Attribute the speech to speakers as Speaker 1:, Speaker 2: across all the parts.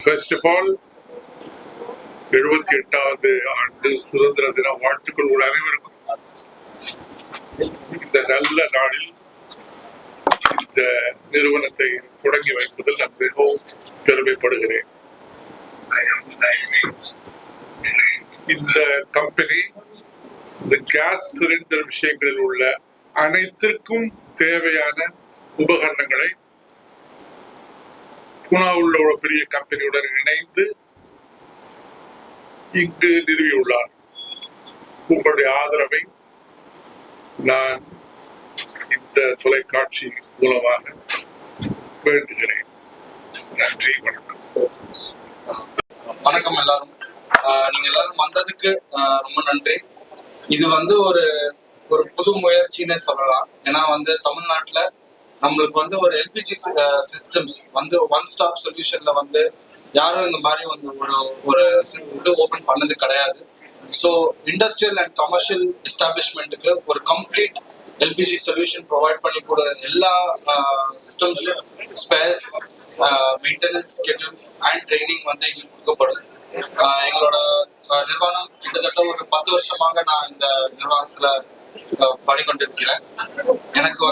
Speaker 1: First of all, 78வது ஆண்டு சுதந்திர தின வாழ்த்துக்கள் உங்கள் அனைவருக்கும். இந்த நல்ல நாளில் இந்த நிறுவனத்தை தொடங்கி வைப்பதில் நான் மிகவும் பெருமைப்படுகிறேன். இந்த கம்பெனி இந்த கேஸ் சிலிண்டர் விஷயங்களில் உள்ள அனைத்திற்கும் தேவையான உபகரணங்களை புனாவில் உள்ள பெரிய கம்பெனியுடன் இணைந்து இங்கு நிறுவியுள்ளார். உங்களுடைய ஆதரவை நான் இந்த தொலைக்காட்சி மூலமாக வேண்டுகிறேன். நன்றி, வணக்கம்.
Speaker 2: வணக்கம் எல்லாரும். நீங்க எல்லாரும் வந்ததுக்கு ரொம்ப நன்றி. இது ஒரு புது முயற்சின்னு சொல்லலாம். ஏன்னா தமிழ்நாட்டுல நம்மளுக்கு ஒரு எல்பிஜி சிஸ்டம்ஸ் ஒன் ஸ்டாப் சொல்யூஷன்ல யாரும் இந்த மாதிரி ஒரு இது ஓபன் பண்ணது கிடையாது. ஸோ இண்டஸ்ட்ரியல் அண்ட் கமர்ஷியல் எஸ்டாப்ளிஷ்மெண்ட்டுக்கு ஒரு கம்ப்ளீட் எல்பிஜி சொல்யூஷன் ப்ரொவைட் பண்ணி கூட எல்லா systems, spares, maintenance schedule and training எங்களுக்கு கொடுக்கப்படும். எங்களோட நிறுவனம் கிட்டத்தட்ட ஒரு 10 வருஷமாக நான் இந்த நிறுவனத்துல படிக்கொண்டிருக்கிறேன். எனக்கு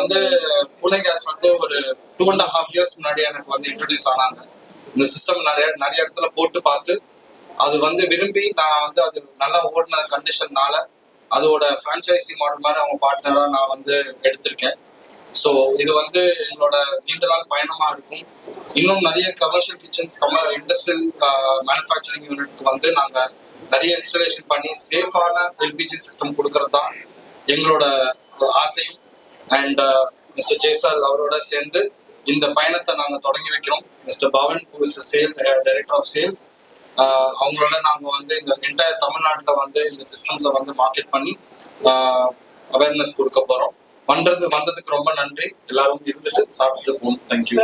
Speaker 2: புனே கேஸ் ஒரு 2.5 years முன்னாடி எனக்கு இன்ட்ரடியூஸ் ஆனாங்க. இந்த சிஸ்டம் நிறைய இடத்துல போட்டு பார்த்து அது விரும்பி நான் அது நல்லா ஓடின கண்டிஷன்னால அதோட பிரான்ச்சைசி மாடல் மாதிரி அவங்க பார்ட்னரா நான் எடுத்திருக்கேன். ஸோ இது எங்களோட நீண்ட நாள் பயணமா இருக்கும். இன்னும் நிறைய கமர்ஷியல் கிச்சன்ஸ், இண்டஸ்ட்ரியல் மேனுஃபேக்சரிங் யூனிட்க்கு நாங்க நிறைய இன்ஸ்டாலேஷன் பண்ணி சேஃபான எல்பிஜி சிஸ்டம் கொடுக்கறது தான் எங்களோட ஆசையும். அண்ட் மிஸ்டர் ஜெய்சால் அவரோட சேர்ந்து இந்த பயணத்தை நாங்க தொடங்கி வைக்கிறோம். Mister Pawan, director of sales, அவங்களோட நாங்க இந்த என்டையர் தமிழ்நாட்டுல இந்த சிஸ்டம்ஸை மார்க்கெட் பண்ணி அவேர்னஸ் கொடுக்க போறோம். வந்ததுக்கு ரொம்ப நன்றி. எல்லாரும் இருந்துட்டு சாப்பிட்டு போகணும். தேங்க்யூ.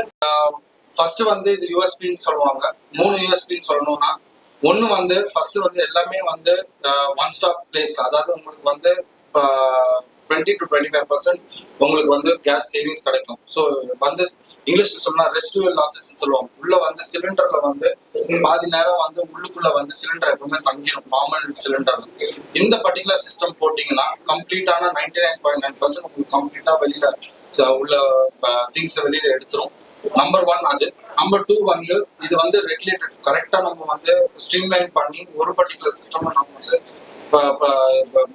Speaker 2: ஃபர்ஸ்ட் இது யூஎஸ்பின்னு சொல்லுவாங்க. 3 யூஎஸ்பின்னு சொல்லணும்னா, ஒன்னு ஃபர்ஸ்ட் எல்லாமே ஒன் ஸ்டாப் பிளேஸ். அதாவது உங்களுக்கு 20 to 25% உங்களுக்கு கேஸ் சேவிங்ஸ் கிடைக்கும். ஸோ இங்கிலீஷ்ல சொன்னா ரெசிடுவல் லாசஸ் சொல்லுவாங்க. உள்ள சிலிண்டர்ல பாதி நேரம் உள்ளுக்குள்ள சிலிண்டர் எப்பவுமே தங்கிடும். நார்மல் சிலிண்டர் இந்த பர்டிகுலர் சிஸ்டம் போட்டீங்கன்னா கம்ப்ளீட்டான 99.9% உங்களுக்கு கம்ப்ளீட்டா வெளியில உள்ள திங்ஸ் வெளியில எடுத்துரும். நம்பர் 1 அது. நம்பர் 2 இது ரெகுலேட்டட் கரெக்டா நம்ம ஸ்ட்ரீம்லைன் பண்ணி ஒரு பர்டிகுலர் சிஸ்டம் நம்ம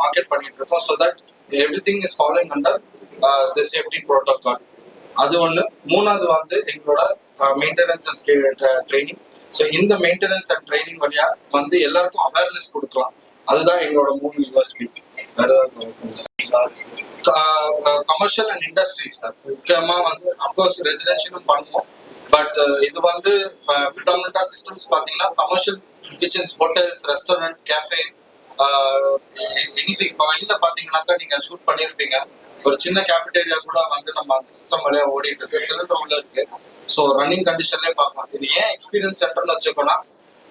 Speaker 2: மார்க்கெட் பண்ணிட்டு இருக்கோம். So that everything is following under the safety protocol. அது ஒன்று. மூணாவது எங்களோட மெயின்டெனன்ஸ் அண்ட் ட்ரைனிங். ஸோ இந்த மெயின்டெனன்ஸ் அண்ட் ட்ரைனிங் வழியா எல்லாருக்கும் அவேர்னஸ் கொடுக்கலாம். அதுதான் எங்களோட 3 USB. Commercial and industries sir முக்கியமா அஃப்கோர்ஸ் ரெசிடென்ஷியலும் பண்ணுவோம். பட் இது ப்ரிடாமினண்டா சிஸ்டம்ஸ் பார்த்தீங்கன்னா commercial kitchens, hotels, restaurant, cafe, anything. இப்போ வெளியில பாத்தீங்கன்னாக்கா நீங்க ஷூட் பண்ணிருப்பீங்க. ஒரு சின்ன கேஃபிடேரியா கூட நம்ம அந்த சிஸ்டம் வழியா ஓடிட்டு இருக்கு. சிலிண்டர் உள்ள இருக்கு. ஸோ ரன்னிங் கண்டிஷன்லேயே பார்க்கலாம். இது ஏன் எக்ஸ்பீரியன்ஸ் சென்டர்னு வச்சுக்கோனா,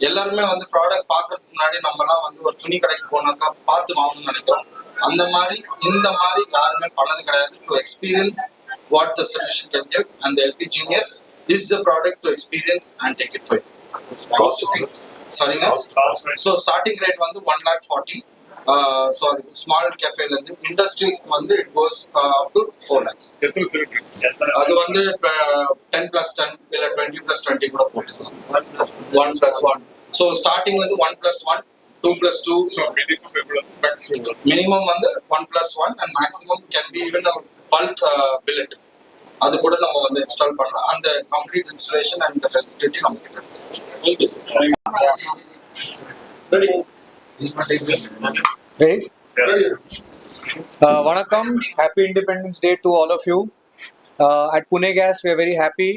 Speaker 2: எல்லாருமே ப்ராடக்ட் பாக்குறதுக்கு முன்னாடி நம்மலாம் ஒரு துணி கடைக்கு போனாக்கா பார்த்து வாங்கணும்னு நினைக்கிறோம். இந்த மாதிரி யாருமே பண்ணது கிடையாது. To experience what the solution can give and LP genius is the product to experience and take it fight. சரிங்க. So starting rate 1,40,000. ஸோ அது ஸ்மால் கேஃபேல இருந்து industries it goes up to 4 lakhs. அது 10+10 இல்ல 20+20 கூட போட்டுக்கலாம். 1+1. So starting 1+1, 2+2. Minimum 1+1 and maximum can be even bulk billet. அது கூட நம்ம இன்ஸ்டால் பண்ணலாம். அந்த கம்ப்ளீட் இன்ஸ்டாலேஷன் அண்ட் ஃபெசிலிட்டி நம்ம கிட்ட
Speaker 3: Ready? Vanakkam, happy Independence Day to all of you. At Pune Gas, we are very happy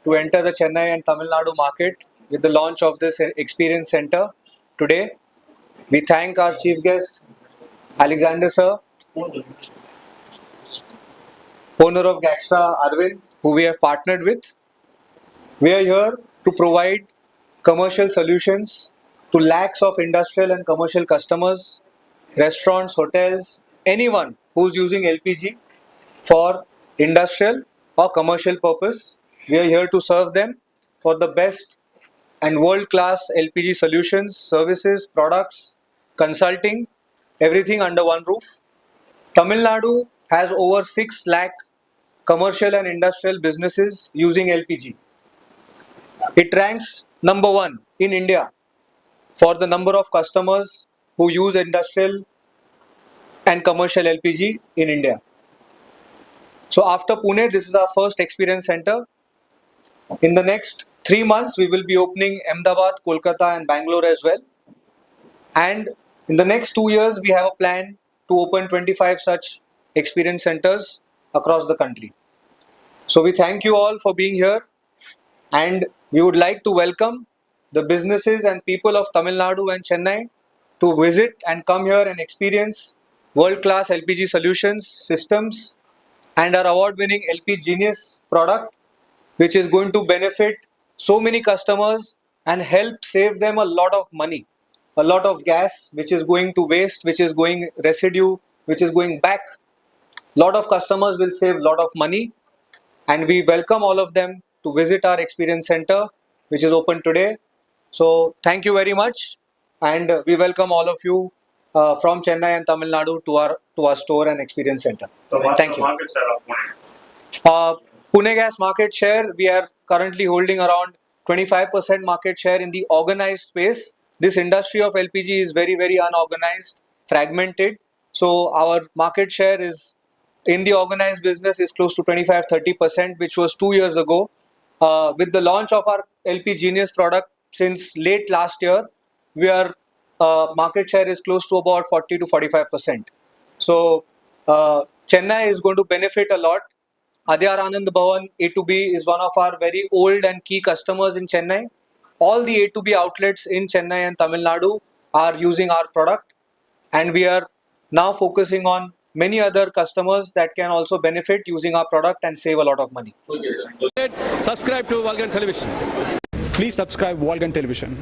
Speaker 3: to enter the Chennai and Tamil Nadu market with the launch of this experience center today. We thank our chief guest, Alexander sir, owner of Gaxtra, Arvind, who we have partnered with. We are here to provide commercial solutions to lakhs of industrial and commercial customers, restaurants, hotels, anyone who's using LPG for industrial or commercial purpose. We are here to serve them for the best and world-class LPG solutions, services, products, consulting, everything under one roof. Tamil Nadu has over 6 lakh commercial and industrial businesses using LPG. It ranks number 1 in India for the number of customers who use industrial and commercial LPG in India. So after Pune, this is our first experience center. In the next 3 months, we will be opening Ahmedabad, Kolkata and Bangalore as well. And in the next 2 years, we have a plan to open 25 such experience centers across the country. So we thank you all for being here, and we would like to welcome the businesses and people of Tamil Nadu and Chennai to visit and come here and experience world-class LPG solutions, systems, and our award-winning LP Genius product, which is going to benefit so many customers and help save them a lot of money, a lot of gas, which is going to waste, which is going residue, which is going back. Lot of customers will save a lot of money, and we welcome all of them to visit our experience center, which is open today. So thank you very much, and we welcome all of you from Chennai and Tamil Nadu to our store and experience center.
Speaker 4: So what's
Speaker 3: Thank
Speaker 4: the
Speaker 3: you.
Speaker 4: market share of Pune Gas?
Speaker 3: Pune Gas market share, we are currently holding around 25% market share in the organized space. This industry of LPG is very, very unorganized, fragmented. So our market share is in the organized business is close to 25-30%, which was 2 years ago. With the launch of our LP Genius product since late last year, we are market share is close to about 40-45%. So Chennai is going to benefit a lot. Adyar Anand Bhavan A2B is one of our very old and key customers in Chennai. All the A2B outlets in Chennai and Tamil Nadu are using our product, and we are now focusing on many other customers that can also benefit using our product and save a lot of money.
Speaker 5: Subscribe to Walgan Television.
Speaker 6: Please subscribe Walgan Television.